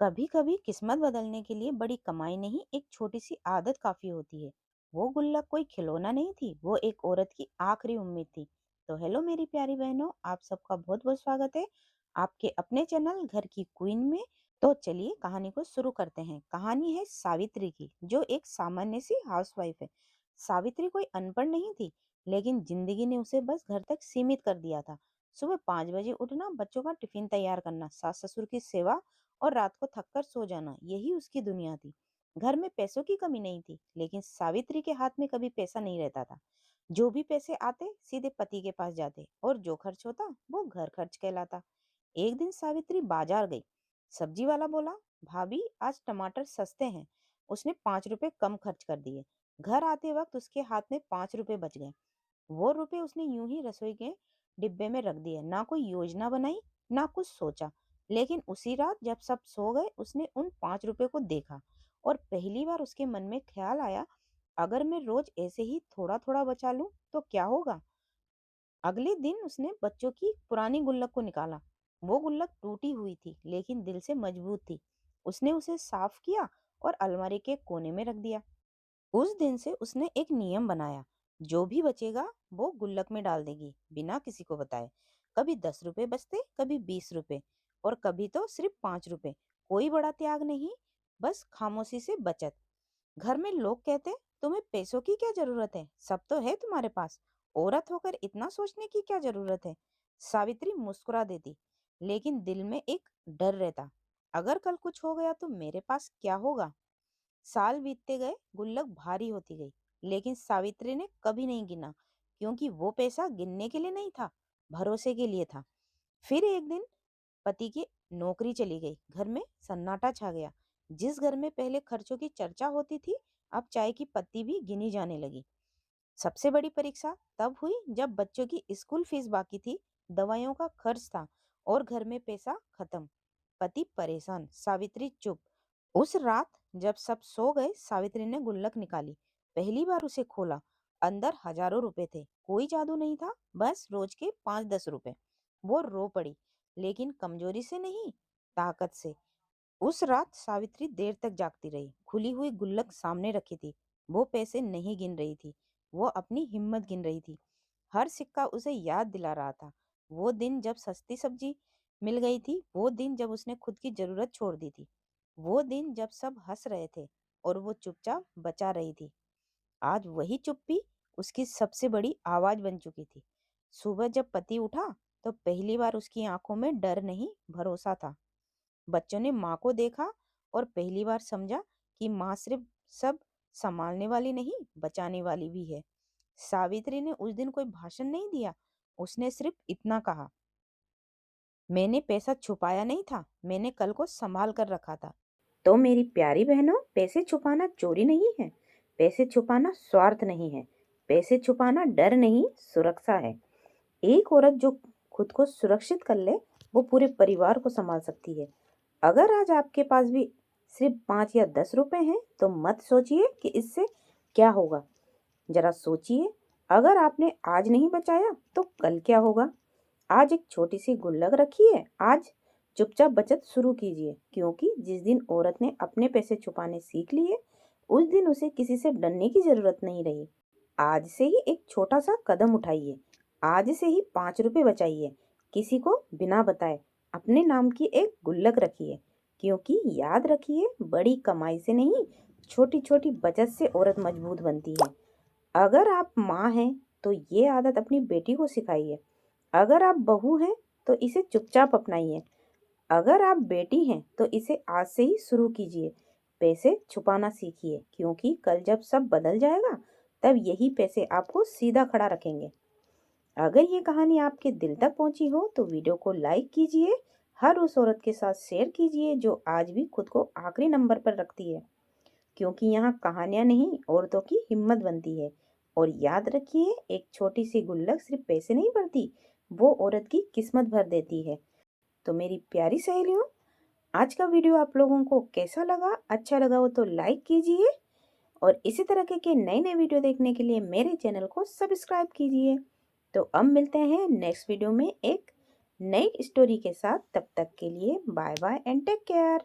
कभी कभी किस्मत बदलने के लिए बड़ी कमाई नहीं, एक छोटी सी आदत काफी होती है। वो गुल्लक कोई खिलौना नहीं थी, वो एक औरत की आखिरी उम्मीद थी। तो हेलो मेरी प्यारी बहनों, आप सबका बहुत बहुत स्वागत है आपके अपने चैनल घर की क्वीन में। तो चलिए कहानी को शुरू करते हैं। कहानी है सावित्री की, जो एक सामान्य सी हाउसवाइफ है। सावित्री कोई अनपढ़ नहीं थी, लेकिन जिंदगी ने उसे बस घर तक सीमित कर दिया था। सुबह 5 बजे उठना, बच्चों का टिफिन तैयार करना, सास ससुर की सेवा और रात को थककर सो जाना, यही उसकी दुनिया थी। घर में पैसों की कमी नहीं थी, लेकिन सावित्री के हाथ में कभी पैसा नहीं रहता था। जो भी पैसे आते सीधे पति के पास जाते, और जो खर्च होता वो घर खर्च कहलाता। एक दिन सावित्री बाजार गई। सब्जी वाला बोला, भाभी आज टमाटर सस्ते हैं। उसने 5 रुपए कम खर्च कर दिए। घर आते वक्त उसके हाथ में 5 रुपए बच गए। वो रुपए उसने यूं ही रसोई के डिब्बे में रख दिए, ना कोई योजना बनाई, ना कुछ सोचा। लेकिन उसी रात जब सब सो गए, उसने उन 5 रुपए को देखा, और पहली बार उसके मन में ख्याल आया, अगर मैं रोज ऐसे ही थोड़ा थोड़ा बचा लूं तो क्या होगा। अगले दिन उसने बच्चों की पुरानी गुल्लक को निकाला। वो गुल्लक टूटी हुई थी, लेकिन दिल से मजबूत थी। उसने उसे साफ किया और अलमारी के कोने में रख दिया। उस दिन से उसने एक नियम बनाया, जो भी बचेगा वो गुल्लक में डाल देगी, बिना किसी को बताए। कभी 10 रुपए बचते, कभी 20 रुपए, और कभी तो सिर्फ 5 रुपए। कोई बड़ा त्याग नहीं, बस खामोशी से बचत। घर में लोग कहते, तुम्हें पैसों की क्या जरूरत है, सब तो है तुम्हारे पास। औरत होकर इतना सोचने की क्या जरूरत है। सावित्री मुस्कुरा देती, लेकिन दिल में एक डर रहता, अगर कल कुछ हो गया तो मेरे पास क्या होगा। साल बीतते गए, गुल्लक भारी होती गई, लेकिन सावित्री ने कभी नहीं गिना, क्योंकि वो पैसा गिनने के लिए नहीं था, भरोसे के लिए था। फिर एक दिन पति की नौकरी चली गई, घर में सन्नाटा छा गया। जिस घर में पहले खर्चों की चर्चा होती थी, अब चाय की पत्ती भी गिनी जाने लगी। सबसे बड़ी परीक्षा तब हुई जब बच्चों की स्कूल फीस बाकी थी, दवाइयों का खर्च था, और घर में पैसा खत्म। पति परेशान, सावित्री चुप। उस रात जब सब सो गए, सावित्री ने गुल्लक निकाली। पहली बार उसे खोला। अंदर हजारों रुपए थे। कोई जादू नहीं था, बस रोज के 5-10 रुपए। वो रो पड़ी, लेकिन कमजोरी से नहीं, ताकत से। उस रात सावित्री देर तक जागती रही। खुली हुई गुल्लक सामने रखी थी। वो पैसे नहीं गिन रही थी, वो अपनी हिम्मत गिन रही थी। हर सिक्का उसे याद दिला रहा था, वो दिन जब सस्ती सब्जी मिल गई थी, वो दिन जब उसने खुद की जरूरत छोड़ दी थी, वो दिन जब सब हंस रहे थे और वो चुपचाप बचा रही थी। आज वही चुप्पी उसकी सबसे बड़ी आवाज बन चुकी थी। सुबह जब पति उठा, तो पहली बार उसकी आंखों में डर नहीं, भरोसा था। बच्चों ने माँ को देखा, और पहली बार समझा कि माँ सिर्फ सब संभालने वाली नहीं, बचाने वाली भी है। सावित्री ने उस दिन कोई भाषण नहीं दिया, उसने सिर्फ इतना कहा, मैंने पैसा छुपाया नहीं था, मैंने कल को संभाल कर रखा था। तो मेरी प्यारी बहनों, पैसे छुपाना चोरी नहीं है, पैसे छुपाना स्वार्थ नहीं है, पैसे छुपाना डर नहीं, सुरक्षा है। एक औरत जो खुद को सुरक्षित कर ले, वो पूरे परिवार को संभाल सकती है। अगर आज आपके पास भी सिर्फ 5 या 10 रुपए हैं, तो मत सोचिए कि इससे क्या होगा। जरा सोचिए, अगर आपने आज नहीं बचाया तो कल क्या होगा। आज एक छोटी सी गुल्लक रखिए, आज चुपचाप बचत शुरू कीजिए, क्योंकि जिस दिन औरत ने अपने पैसे छुपाने सीख लिए, उस दिन उसे किसी से डरने की जरूरत नहीं रही। आज से ही एक छोटा सा कदम उठाइए, आज से ही 5 रुपए बचाइए, किसी को बिना बताए अपने नाम की एक गुल्लक रखिए, क्योंकि याद रखिए, बड़ी कमाई से नहीं, छोटी छोटी बचत से औरत मजबूत बनती है। अगर आप माँ हैं तो ये आदत अपनी बेटी को सिखाइए। अगर आप बहू हैं तो इसे चुपचाप अपनाइए। अगर आप बेटी हैं तो इसे आज से ही शुरू कीजिए। पैसे छुपाना सीखिए, क्योंकि कल जब सब बदल जाएगा, तब यही पैसे आपको सीधा खड़ा रखेंगे। अगर ये कहानी आपके दिल तक पहुंची हो तो वीडियो को लाइक कीजिए। हर उस औरत के साथ शेयर कीजिए जो आज भी खुद को आखिरी नंबर पर रखती है, क्योंकि यहाँ कहानियां नहीं, औरतों की हिम्मत बनती है। और याद रखिए, एक छोटी सी गुल्लक सिर्फ पैसे नहीं भरती, वो औरत की किस्मत भर देती है। तो मेरी प्यारी सहेलियों, आज का वीडियो आप लोगों को कैसा लगा? अच्छा लगा हो तो लाइक कीजिए, और इसी तरह के नए नए वीडियो देखने के लिए मेरे चैनल को सब्सक्राइब कीजिए। तो अब मिलते हैं नेक्स्ट वीडियो में एक नई स्टोरी के साथ। तब तक के लिए bye bye and take care.